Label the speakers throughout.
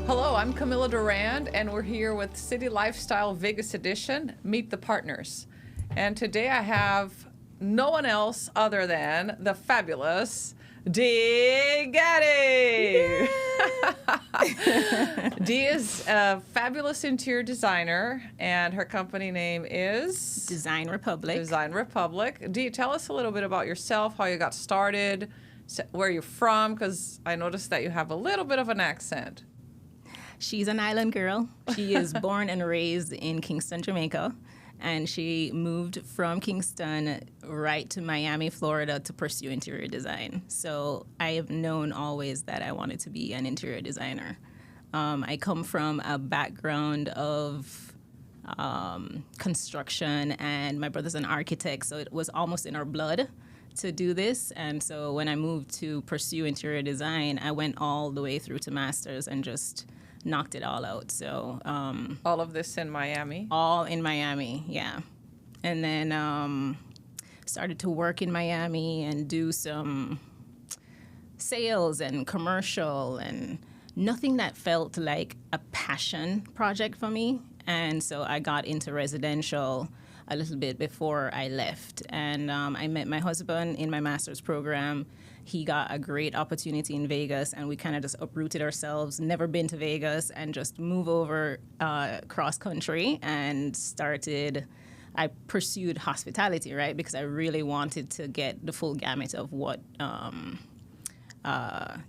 Speaker 1: Hello, I'm Camilla Durand, and we're here with City Lifestyle Vegas Edition, Meet the Partners. And today I have no one else other than the fabulous Dee Gaddy. Dee is a fabulous interior designer, and her company name is
Speaker 2: Design Republic.
Speaker 1: Design Republic. Dee, tell us a little bit about yourself, how you got started, where you're from, because I noticed that you have a little bit of an accent.
Speaker 2: She's an island girl. She is born and raised in Kingston, Jamaica, and she moved from Kingston right to Miami, Florida to pursue interior design. So I have known always that I wanted to be an interior designer. I come from a background of construction, and my brother's an architect, so it was almost in our blood to do this. And so when I moved to pursue interior design, I went all the way through to master's and just knocked it all out. So
Speaker 1: All of this in Miami?
Speaker 2: all in Miami, yeah. And then started to work in Miami and do some sales and commercial, and nothing that felt like a passion project for me. And so I got into residential a little bit before I left. And I met my husband in my master's program. He got a great opportunity in Vegas, and we kind of just uprooted ourselves, never been to Vegas, and just move over cross country and started. I pursued hospitality, right, because I really wanted to get the full gamut of what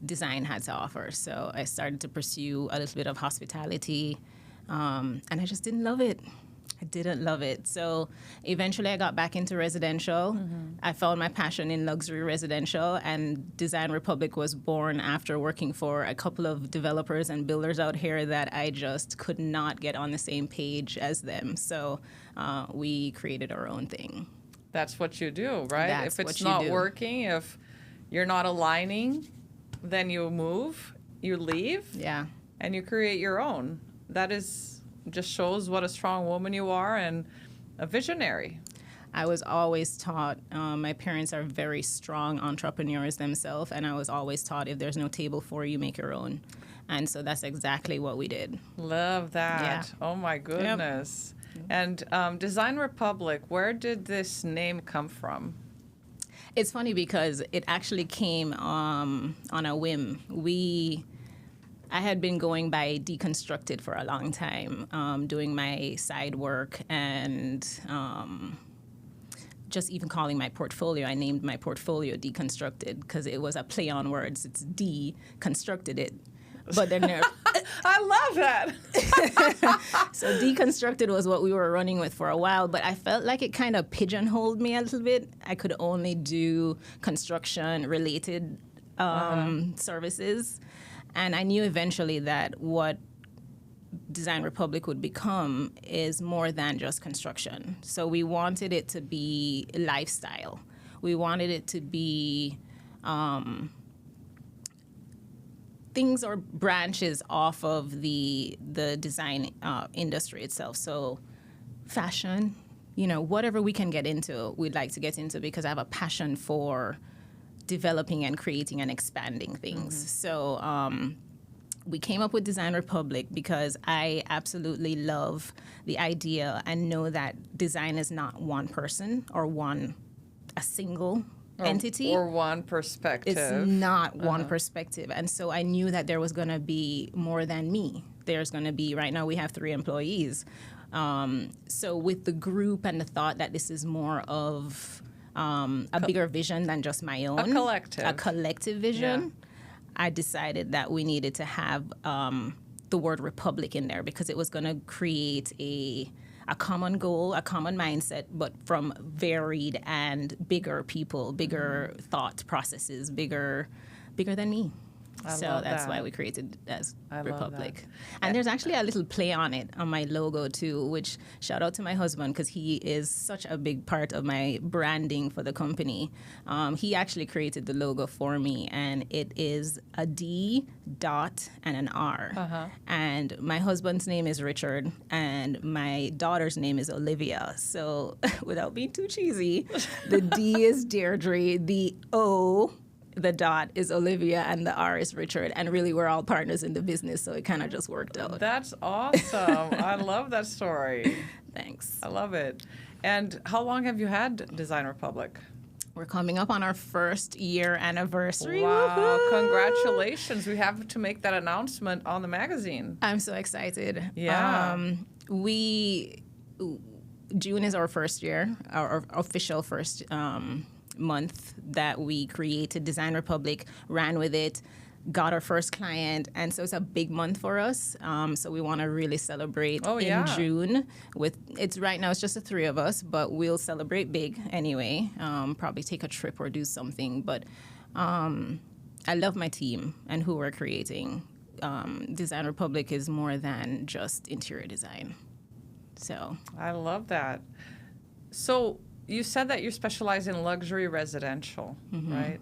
Speaker 2: design had to offer. So I started to pursue a little bit of hospitality, and I just didn't love it. I didn't love it. So eventually I got back into residential. I found my passion in luxury residential, and Design Republic was born after working for a couple of developers and builders out here that I just could not get on the same page as them. So we created our own thing.
Speaker 1: That's what you do, right?
Speaker 2: That's
Speaker 1: if it's
Speaker 2: what you
Speaker 1: not
Speaker 2: do.
Speaker 1: working, if you're not aligning, then you move, you leave,
Speaker 2: Yeah.
Speaker 1: and you create your own. That just shows what a strong woman you are and a visionary.
Speaker 2: I was always taught, my parents are very strong entrepreneurs themselves, and I was always taught if there's no table for you, make your own. And so that's exactly what we did.
Speaker 1: Love that.
Speaker 2: Yeah.
Speaker 1: Oh my goodness. And Design Republic, where did this name come from?
Speaker 2: It's funny because it actually came on a whim. I had been going by Deconstructed for a long time, doing my side work and just even calling my portfolio. I named my portfolio Deconstructed because it was a play on words. It's deconstructed it. But then
Speaker 1: I love that.
Speaker 2: so Deconstructed was what we were running with for a while, but I felt like it kind of pigeonholed me a little bit. I could only do construction-related services. And I knew eventually that what Design Republic would become is more than just construction. So we wanted it to be lifestyle. We wanted it to be things or branches off of the design industry itself. So fashion, whatever we can get into, we'd like to get into because I have a passion for developing and creating and expanding things. So we came up with Design Republic because I absolutely love the idea and know that design is not one person or a single entity.
Speaker 1: Or one perspective.
Speaker 2: It's not one perspective. And so I knew that there was going to be more than me. There's going to be, right now we have 3 employees. So with the group and the thought that this is more of a bigger vision than just my own. A collective vision. Yeah. I decided that we needed to have the word Republic in there because it was going to create a common goal, a common mindset, but from varied and bigger people, bigger thought processes, bigger than me. So that's why we created as Republic. And there's actually a little play on it on my logo too, which shout out to my husband because he is such a big part of my branding for the company. He actually created the logo for me, and it is a D dot and an R. And my husband's name is Richard, and my daughter's name is Olivia. So without being too cheesy, the D is Deirdre, the O the dot is Olivia and the R is Richard. And really, we're all partners in the business, so it kind of just worked out.
Speaker 1: That's awesome. I love that story.
Speaker 2: Thanks.
Speaker 1: I love it. And how long have you had Design Republic?
Speaker 2: We're coming up on our first year anniversary.
Speaker 1: Wow,
Speaker 2: Woohoo!
Speaker 1: congratulations. We have to make that announcement on the magazine.
Speaker 2: I'm so excited.
Speaker 1: Yeah.
Speaker 2: June is our first year, our official first month that we created Design Republic, ran with it, got our first client, and so it's a big month for us. So we want to really celebrate in June. Right now it's just the three of us, but we'll celebrate big anyway. Probably take a trip or do something. But I love my team and who we're creating. Design Republic is more than just interior design. So
Speaker 1: I love that. So you said that you specialize in luxury residential, right?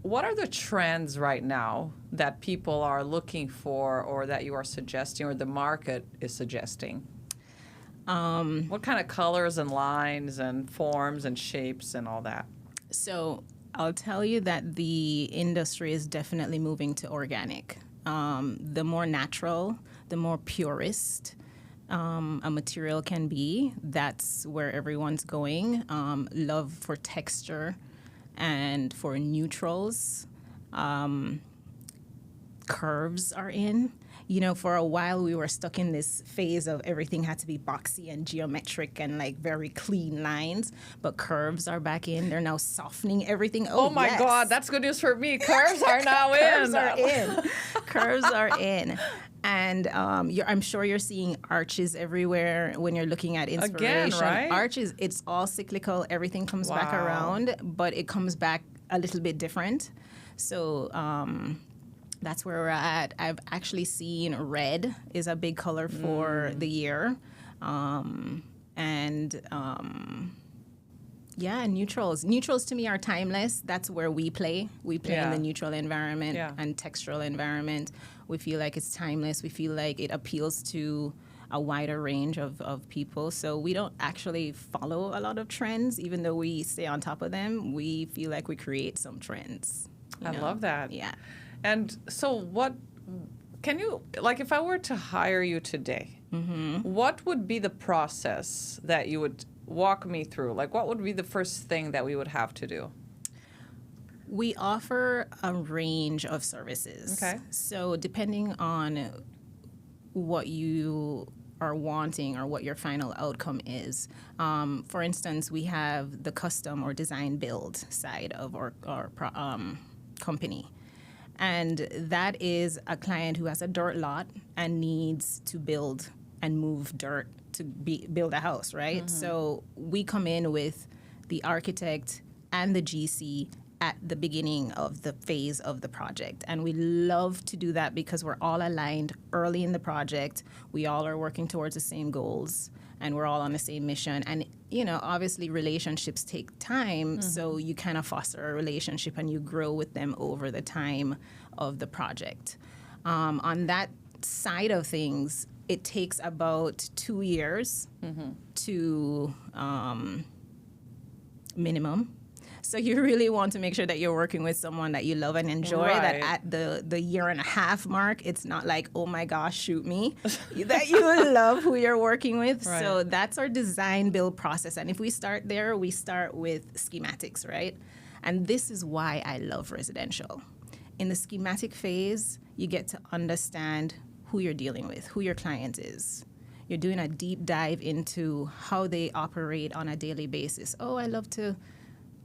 Speaker 1: What are the trends right now that people are looking for or that you are suggesting or the market is suggesting? What kind of colors and lines and forms and shapes and all that?
Speaker 2: So I'll tell you that the industry is definitely moving to organic. The more natural, the more purist a material can be, that's where everyone's going. Love for texture and for neutrals. Curves are in. You know, for a while we were stuck in this phase of everything had to be boxy and geometric and like very clean lines, but curves are back in. They're now softening everything.
Speaker 1: Oh my
Speaker 2: yes.
Speaker 1: God, that's good news for me. Curves are now in.
Speaker 2: Curves are in. Curves are in. And I'm sure you're seeing arches everywhere when you're looking at inspiration.
Speaker 1: Again, right?
Speaker 2: Arches, it's all cyclical. Everything comes back around, but it comes back a little bit different. So that's where we're at. I've actually seen red is a big color for the year. Yeah, neutrals. Neutrals to me are timeless. That's where we play. We play in the neutral environment and textural environment. We feel like it's timeless. We feel like it appeals to a wider range of people. So we don't actually follow a lot of trends, even though we stay on top of them. We feel like we create some trends.
Speaker 1: I love that.
Speaker 2: Yeah.
Speaker 1: And so what can you, like if I were to hire you today, what would be the process that you would walk me through? Like what would be the first thing that we would have to do?
Speaker 2: We offer a range of services.
Speaker 1: Okay.
Speaker 2: So depending on what you are wanting or what your final outcome is. For instance, we have the custom or design build side of our company. And that is a client who has a dirt lot and needs to build and move dirt to build a house, right? So we come in with the architect and the GC at the beginning of the phase of the project. And we love to do that because we're all aligned early in the project. We all are working towards the same goals and we're all on the same mission. And, you know, obviously relationships take time, so you kind of foster a relationship and you grow with them over the time of the project. On that side of things, it takes about 2 years to minimum. So you really want to make sure that you're working with someone that you love and enjoy, that at the year and a half mark, it's not like, oh my gosh, shoot me, that you love who you're working with.
Speaker 1: Right.
Speaker 2: So that's our design build process. And if we start there, we start with schematics, right? And this is why I love residential. In the schematic phase, you get to understand who you're dealing with, who your client is. You're doing a deep dive into how they operate on a daily basis. Oh, I love to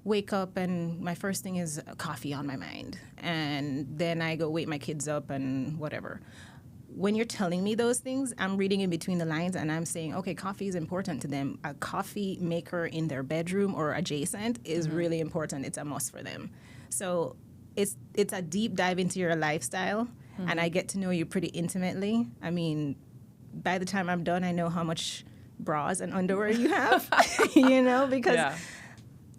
Speaker 2: wake up and my first thing is coffee on my mind. And then I go wake my kids up and whatever. When you're telling me those things, I'm reading in between the lines and I'm saying, okay, coffee is important to them. A coffee maker in their bedroom or adjacent is really important. It's a must for them. So it's a deep dive into your lifestyle and I get to know you pretty intimately. I mean, by the time I'm done, I know how much bras and underwear you have, you know, because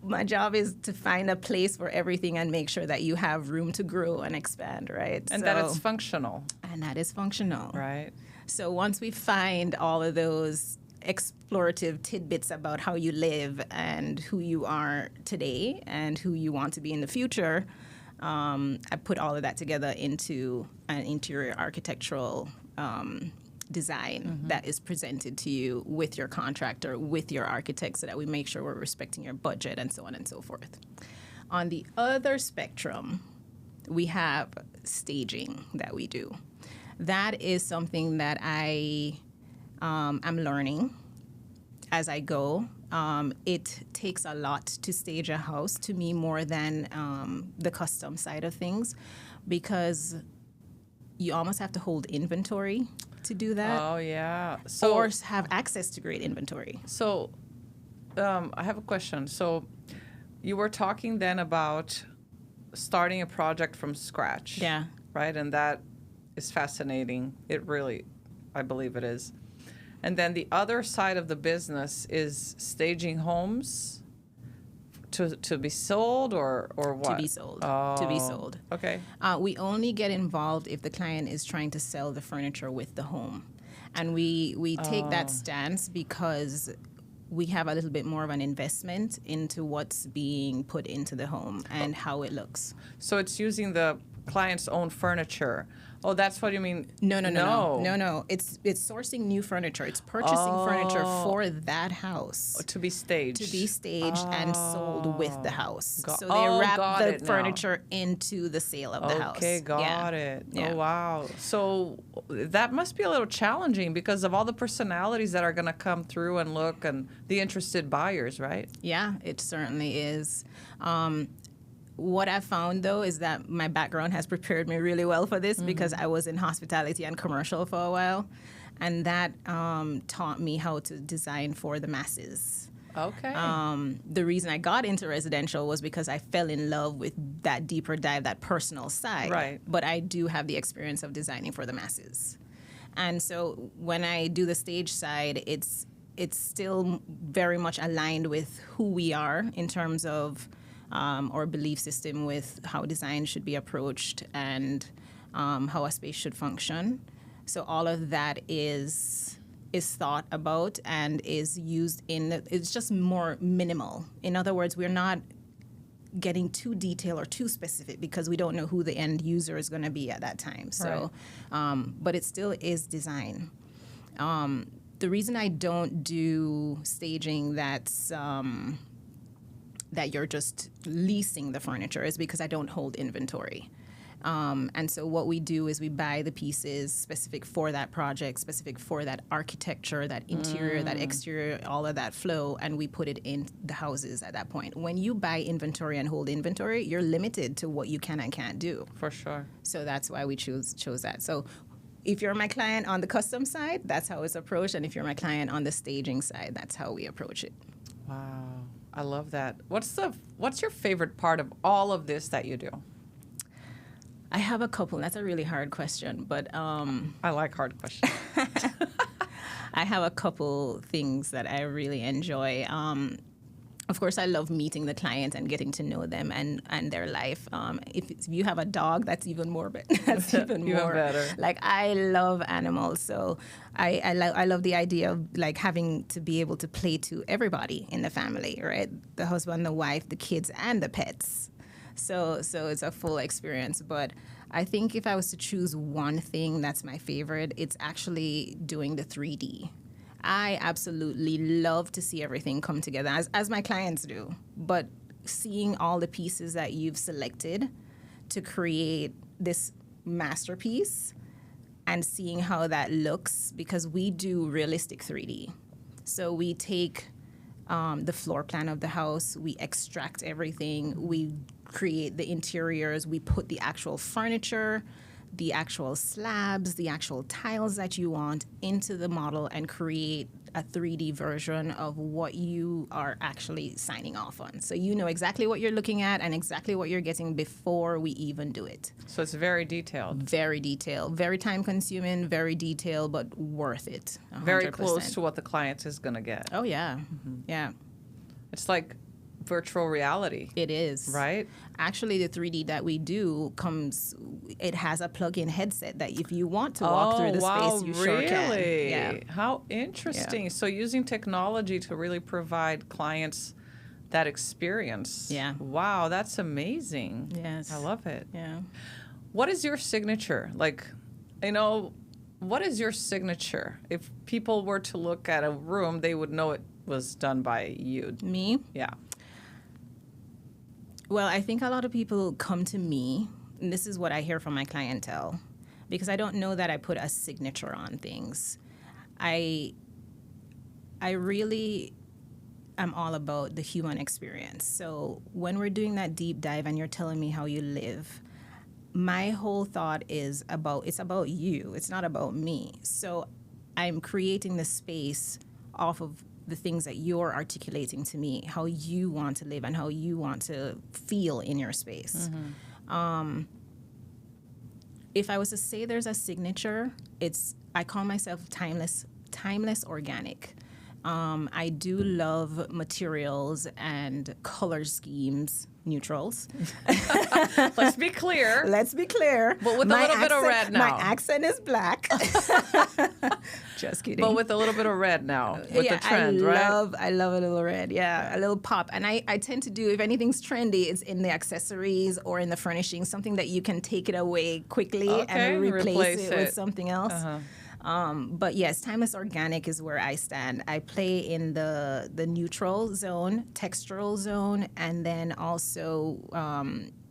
Speaker 2: my job is to find a place for everything and make sure that you have room to grow and expand, right?
Speaker 1: And that it's functional.
Speaker 2: And that is functional.
Speaker 1: Right.
Speaker 2: So once we find all of those explorative tidbits about how you live and who you are today and who you want to be in the future. I put all of that together into an interior architectural design that is presented to you with your contractor, with your architect, so that we make sure we're respecting your budget and so on and so forth. On the other spectrum, we have staging that we do. That is something that I'm learning as I go. It takes a lot to stage a house, to me, more than the custom side of things, because you almost have to hold inventory to do that.
Speaker 1: Oh, yeah.
Speaker 2: Or have access to great inventory.
Speaker 1: So I have a question. So you were talking then about starting a project from scratch.
Speaker 2: Yeah.
Speaker 1: Right? And that is fascinating. It really, I believe it is. And then the other side of the business is staging homes to be sold or what?
Speaker 2: To be sold.
Speaker 1: Oh,
Speaker 2: To be sold.
Speaker 1: okay.
Speaker 2: We only get involved if the client is trying to sell the furniture with the home. And we take that stance because we have a little bit more of an investment into what's being put into the home and how it looks.
Speaker 1: So it's using the client's own furniture. Oh, that's what you mean?
Speaker 2: No. It's sourcing new furniture. It's purchasing furniture for that house
Speaker 1: To be staged.
Speaker 2: and sold with the house. So they
Speaker 1: got
Speaker 2: wrap
Speaker 1: it
Speaker 2: the
Speaker 1: now.
Speaker 2: furniture into the sale of the house.
Speaker 1: Okay, got
Speaker 2: Yeah.
Speaker 1: it.
Speaker 2: Yeah.
Speaker 1: Oh, wow. So that must be a little challenging because of all the personalities that are going to come through and look and the interested buyers, right?
Speaker 2: Yeah, it certainly is. What I've found, though, is that my background has prepared me really well for this because I was in hospitality and commercial for a while, and that taught me how to design for the masses.
Speaker 1: Okay.
Speaker 2: The reason I got into residential was because I fell in love with that deeper dive, that personal side.
Speaker 1: Right.
Speaker 2: But I do have the experience of designing for the masses. And so when I do the stage side, it's still very much aligned with who we are in terms of our belief system with how design should be approached and how a space should function. So all of that is thought about and is used it's just more minimal. In other words, we're not getting too detailed or too specific because we don't know who the end user is going to be at that time. So, but it still is design. The reason I don't do staging that you're just leasing the furniture is because I don't hold inventory. And so what we do is we buy the pieces specific for that project, specific for that architecture, that interior, that exterior, all of that flow, and we put it in the houses at that point. When you buy inventory and hold inventory, you're limited to what you can and can't do.
Speaker 1: For sure.
Speaker 2: So that's why we chose that. So if you're my client on the custom side, that's how it's approached. And if you're my client on the staging side, that's how we approach it.
Speaker 1: Wow. I love that. What's your favorite part of all of this that you do?
Speaker 2: I have a couple. That's a really hard question, but
Speaker 1: I like hard questions.
Speaker 2: I have a couple things that I really enjoy. Of course, I love meeting the clients and getting to know them and their life. If you have a dog, that's even more. That's even more
Speaker 1: better.
Speaker 2: Like I love animals, so I love the idea of like having to be able to play to everybody in the family, right? The husband, the wife, the kids, and the pets. So it's a full experience. But I think if I was to choose one thing that's my favorite, it's actually doing the 3D. I absolutely love to see everything come together, as my clients do. But seeing all the pieces that you've selected to create this masterpiece and seeing how that looks, because we do realistic 3D. So we take the floor plan of the house, we extract everything, we create the interiors, we put the actual furniture, the actual slabs, the actual tiles that you want into the model and create a 3D version of what you are actually signing off on. So you know exactly what you're looking at and exactly what you're getting before we even do it.
Speaker 1: So it's very detailed.
Speaker 2: Very detailed, very time consuming, very detailed, but worth it. 100%.
Speaker 1: Very close to what the client is going to get.
Speaker 2: Oh, yeah. Yeah.
Speaker 1: It's like virtual reality.
Speaker 2: It is.
Speaker 1: Right?
Speaker 2: Actually, the 3D that we do it has a plug-in headset that if you want to walk through the space, you sure can.
Speaker 1: Really?
Speaker 2: Yeah.
Speaker 1: How interesting.
Speaker 2: Yeah.
Speaker 1: So using technology to really provide clients that experience.
Speaker 2: Yeah.
Speaker 1: Wow, that's amazing.
Speaker 2: Yes.
Speaker 1: I love it.
Speaker 2: Yeah.
Speaker 1: What is your signature? Like, what is your signature? If people were to look at a room, they would know it was done by you.
Speaker 2: Me?
Speaker 1: Yeah.
Speaker 2: Well, I think a lot of people come to me, and this is what I hear from my clientele, because I don't know that I put a signature on things. I really am all about the human experience. So when we're doing that deep dive and you're telling me how you live, my whole thought is it's about you. It's not about me. So I'm creating the space off of the things that you're articulating to me, how you want to live and how you want to feel in your space. If I was to say there's a signature, I call myself timeless organic. I do love materials and color schemes, neutrals.
Speaker 1: Let's be clear.
Speaker 2: Let's be clear.
Speaker 1: But with a little bit of red now.
Speaker 2: My accent is black. Just kidding.
Speaker 1: But with a little bit of red now, with the trend, right?
Speaker 2: I love a little red, a little pop. And I tend to do, if anything's trendy, it's in the accessories or in the furnishings, something that you can take it away quickly and replace it with something else. But yes, timeless organic is where I stand. I play in the neutral zone, textural zone, and then also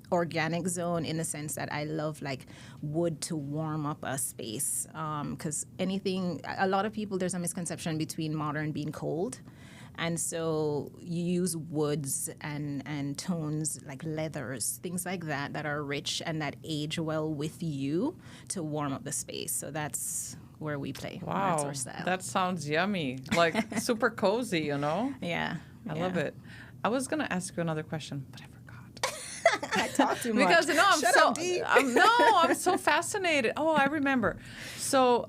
Speaker 2: organic zone in the sense that I love like wood to warm up a space. Because a lot of people, there's a misconception between modern being cold. And so you use woods and tones like leathers, things like that are rich and that age well with you to warm up the space. So that's where we play.
Speaker 1: Wow,
Speaker 2: that's our style.
Speaker 1: That sounds yummy. Like super cozy,
Speaker 2: Yeah.
Speaker 1: I love it. I was going to ask you another question, but I forgot.
Speaker 2: I talk too much.
Speaker 1: Because I'm so fascinated. Oh, I remember. So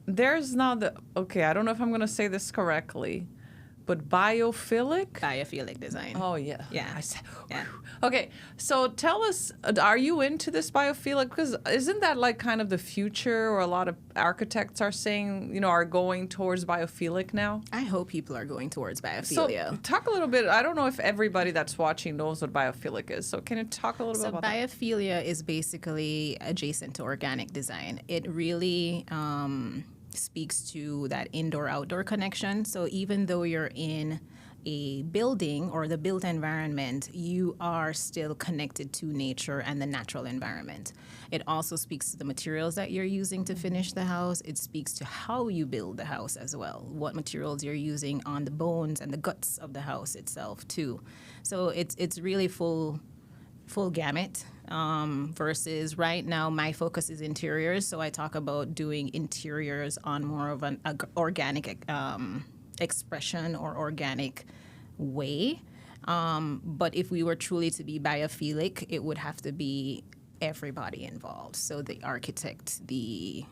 Speaker 1: there's now I don't know if I'm going to say this correctly, but
Speaker 2: biophilic design.
Speaker 1: Oh, yeah.
Speaker 2: Yeah.
Speaker 1: I said,
Speaker 2: yeah.
Speaker 1: Okay, so tell us, are you into this biophilic? Because isn't that like kind of the future, or a lot of architects are saying, are going towards biophilic now?
Speaker 2: I hope people are going towards biophilia.
Speaker 1: So talk a little bit. I don't know if everybody that's watching knows what biophilic is. So can you talk a little bit about that?
Speaker 2: So biophilia is basically adjacent to organic design. It really speaks to that indoor-outdoor connection. So even though you're in a building or the built environment, you are still connected to nature and the natural environment. It also speaks to the materials that you're using to finish the house. It speaks to how you build the house as well, what materials you're using on the bones and the guts of the house itself too. So it's really full gamut. Versus right now, my focus is interiors. So I talk about doing interiors on more of an organic expression or organic way. But if we were truly to be biophilic, it would have to be everybody involved. So the architect, the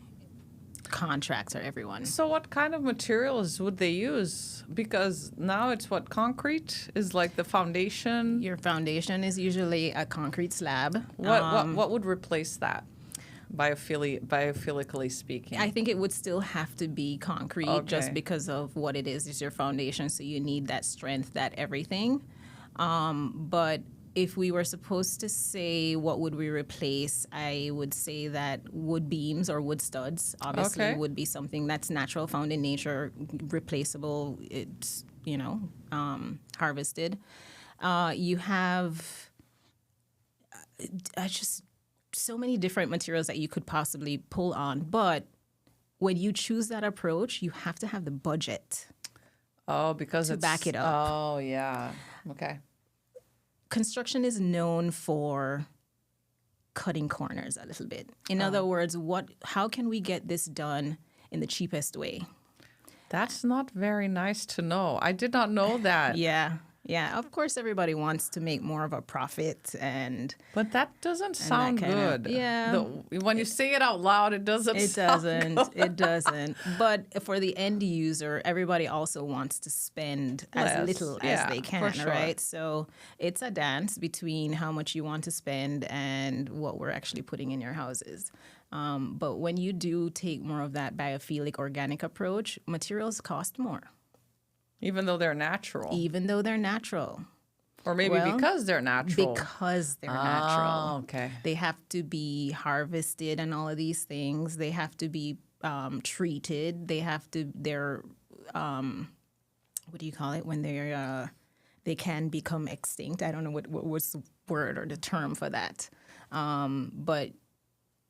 Speaker 2: contractor, everyone.
Speaker 1: So what kind of materials would they use? Because now it's concrete is like the foundation.
Speaker 2: Your foundation is usually a concrete slab.
Speaker 1: What would replace that? Biophilically speaking,
Speaker 2: I think it would still have to be concrete just because of what it is your foundation. So you need that strength, that everything. But if we were supposed to say what would we replace, I would say that wood beams or wood studs obviously would be something that's natural, found in nature, replaceable. It's harvested. You have just so many different materials that you could possibly pull on. But when you choose that approach, you have to have the budget.
Speaker 1: Oh, because
Speaker 2: to back it up.
Speaker 1: Oh, yeah. Okay.
Speaker 2: Construction is known for cutting corners a little bit. In other words, how can we get this done in the cheapest way?
Speaker 1: That's not very nice to know. I did not know that.
Speaker 2: Yeah. Yeah, of course, everybody wants to make more of a profit,
Speaker 1: But that doesn't sound good.
Speaker 2: Yeah.
Speaker 1: When you say it out loud, it doesn't sound good.
Speaker 2: It doesn't. But for the end user, everybody also wants to spend as little as they can,
Speaker 1: sure.
Speaker 2: right? So it's a dance between how much you want to spend and what we're actually putting in your houses. But when you do take more of that biophilic organic approach, materials cost more.
Speaker 1: Even though they're natural.
Speaker 2: Or
Speaker 1: maybe because they're natural.
Speaker 2: Because they're natural.
Speaker 1: Okay.
Speaker 2: They have to be harvested and all of these things. They have to be treated. They're what do you call it when they can become extinct? I don't know what's the word or the term for that. But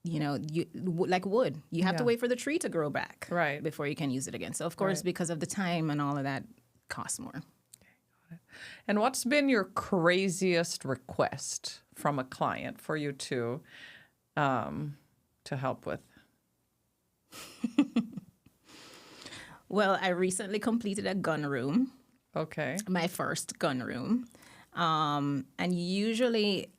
Speaker 2: like wood, you have to wait for the tree to grow back before you can use it again. So, of course, because of the time and all of that, costs more.
Speaker 1: And what's been your craziest request from a client for you to help with?
Speaker 2: Well, I recently completed a gun room.
Speaker 1: Okay.
Speaker 2: My first gun room. And usually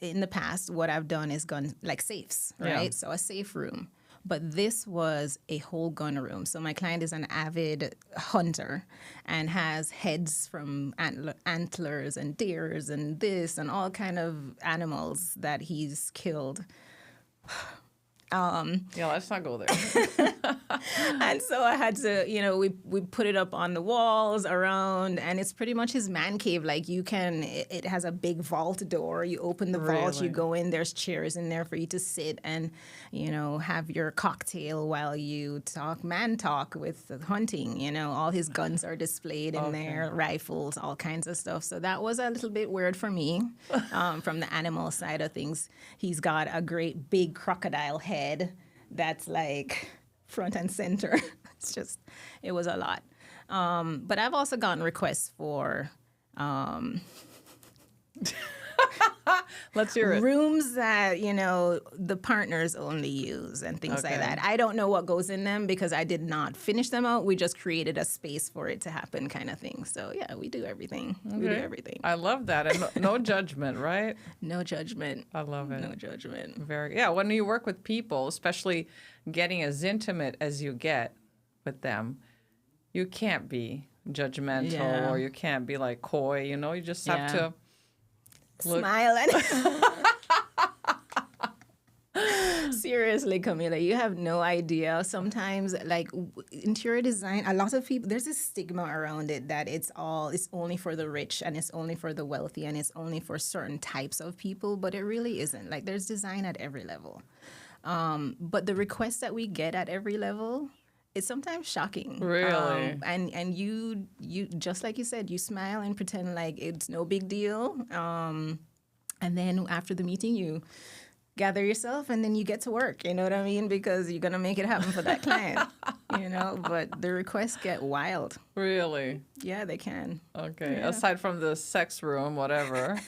Speaker 2: in the past, what I've done is gun like safes, right?
Speaker 1: Yeah.
Speaker 2: So a safe room. But this was a whole gun room. So my client is an avid hunter and has heads from antlers and deers and this and all kind of animals that he's killed.
Speaker 1: Let's not go there.
Speaker 2: And so I had to, we put it up on the walls around, and it's pretty much his man cave. Like it has a big vault door. You open the vault, you go in, there's chairs in there for you to sit and, have your cocktail while you talk with the hunting. All his guns are displayed in there, rifles, all kinds of stuff. So that was a little bit weird for me from the animal side of things. He's got a great big crocodile head that's like front and center. It was a lot. But I've also gotten requests for
Speaker 1: let's hear it.
Speaker 2: Rooms that, the partners only use and things like that. I don't know what goes in them because I did not finish them out. We just created a space for it to happen kind of thing. So, yeah, we do everything. Okay. We do everything.
Speaker 1: I love that. And no judgment, right?
Speaker 2: No judgment.
Speaker 1: I love it.
Speaker 2: No judgment.
Speaker 1: When you work with people, especially getting as intimate as you get with them, you can't be judgmental or you can't be like coy, you just have to
Speaker 2: smile and seriously, Camila, you have no idea. Sometimes, like interior design, a lot of people, there's this stigma around it that it's only for the rich and it's only for the wealthy and it's only for certain types of people, but it really isn't. Like there's design at every level. But the requests that we get at every level, it's sometimes shocking.
Speaker 1: Really?
Speaker 2: And you just like you said, you smile and pretend like it's no big deal. And then after the meeting, you gather yourself and then you get to work. You know what I mean? Because you're going to make it happen for that client. But the requests get wild.
Speaker 1: Really?
Speaker 2: Yeah, they can.
Speaker 1: Okay.
Speaker 2: Yeah.
Speaker 1: Aside from the sex room, whatever,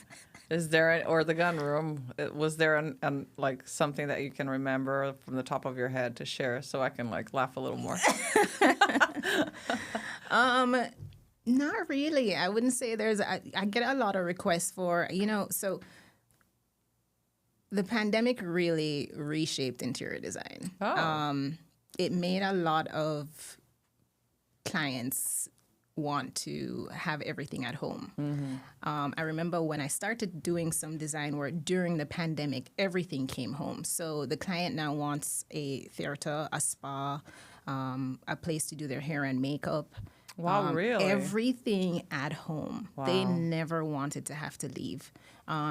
Speaker 1: is there, or the gun room, was there like something that you can remember from the top of your head to share so I can like laugh a little more?
Speaker 2: Not really. I wouldn't say I get a lot of requests for, so the pandemic really reshaped interior design. It made a lot of clients want to have everything at home. Mm-hmm. I remember when I started doing some design work during the pandemic, everything came home. So the client now wants a theater, a spa, a place to do their hair and makeup.
Speaker 1: Wow, really?
Speaker 2: Everything at home.
Speaker 1: Wow.
Speaker 2: They never wanted to have to leave.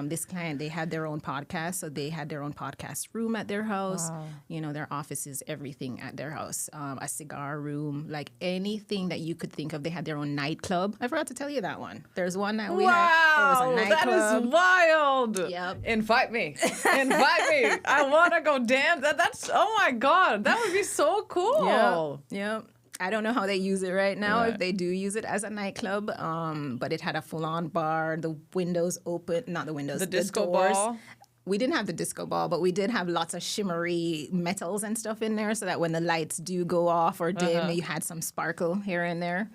Speaker 2: This client, they had their own podcast, so they had their own podcast room at their house. Wow. Their offices, everything at their house. A cigar room, like anything that you could think of. They had their own nightclub. I forgot to tell you that one. There's one that we had. It was a nightclub.
Speaker 1: That is wild.
Speaker 2: Yep.
Speaker 1: Invite me. I want to go dance. That's, oh my God, that would be so cool.
Speaker 2: Yep. I don't know how they use it right now, if they do use it as a nightclub, but it had a full-on bar, the windows open, not the windows,
Speaker 1: the disco
Speaker 2: doors.
Speaker 1: ball.
Speaker 2: We didn't have the disco ball, but we did have lots of shimmery metals and stuff in there so that when the lights do go off or dim, you had some sparkle here and there.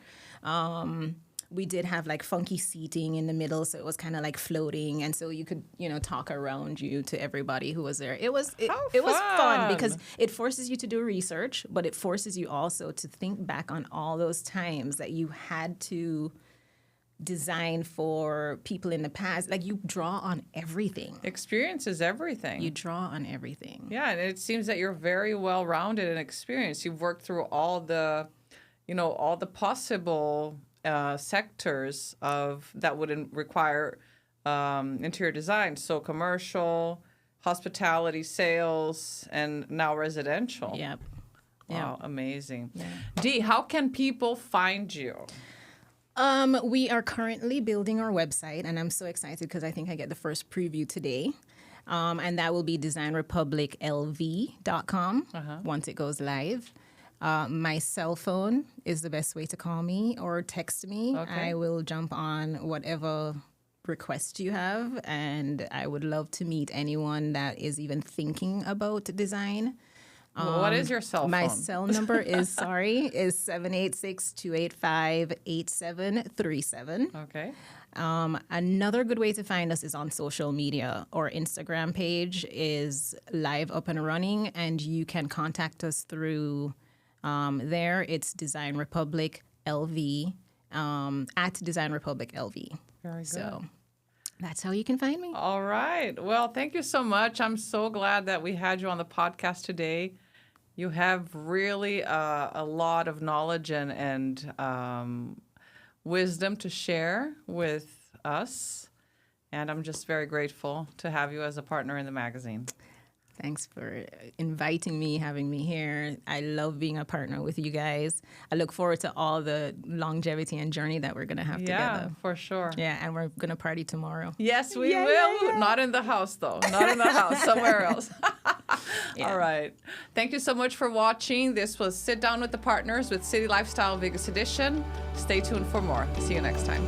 Speaker 2: we did have like funky seating in the middle, so it was kind of like floating, and so you could, talk around you to everybody who was there. It was fun because it forces you to do research, but it forces you also to think back on all those times that you had to design for people in the past. Like, you draw on everything.
Speaker 1: Experience is everything.
Speaker 2: You draw on everything.
Speaker 1: Yeah, and it seems that you're very well-rounded and experienced. You've worked through all the possible sectors of that would require interior design. So commercial, hospitality, sales, and now residential.
Speaker 2: Yep.
Speaker 1: Wow, amazing.
Speaker 2: Yeah.
Speaker 1: Dee, how can people find you?
Speaker 2: We are currently building our website, and I'm so excited because I think I get the first preview today. And that will be designrepubliclv.com once it goes live. My cell phone is the best way to call me or text me.
Speaker 1: Okay.
Speaker 2: I will jump on whatever request you have, and I would love to meet anyone that is even thinking about design.
Speaker 1: What is your cell phone?
Speaker 2: My cell number is 786-285-8737.
Speaker 1: Okay.
Speaker 2: Another good way to find us is on social media. Our Instagram page is live up and running, and you can contact us through there. It's Design Republic LV, at Design Republic LV.
Speaker 1: Very good.
Speaker 2: So that's how you can find me.
Speaker 1: All right. Well, thank you so much. I'm so glad that we had you on the podcast today. You have really a lot of knowledge and wisdom to share with us. And I'm just very grateful to have you as a partner in the magazine.
Speaker 2: Thanks for inviting me, having me here. I love being a partner with you guys. I look forward to all the longevity and journey that we're going to have together.
Speaker 1: Yeah, for sure.
Speaker 2: Yeah, and we're going to party tomorrow.
Speaker 1: Yes, we will. Yeah. Not in the house, though. Not in the house. Somewhere else.
Speaker 2: Yeah.
Speaker 1: All right. Thank you so much for watching. This was Sit Down with the Partners with City Lifestyle Vegas Edition. Stay tuned for more. See you next time.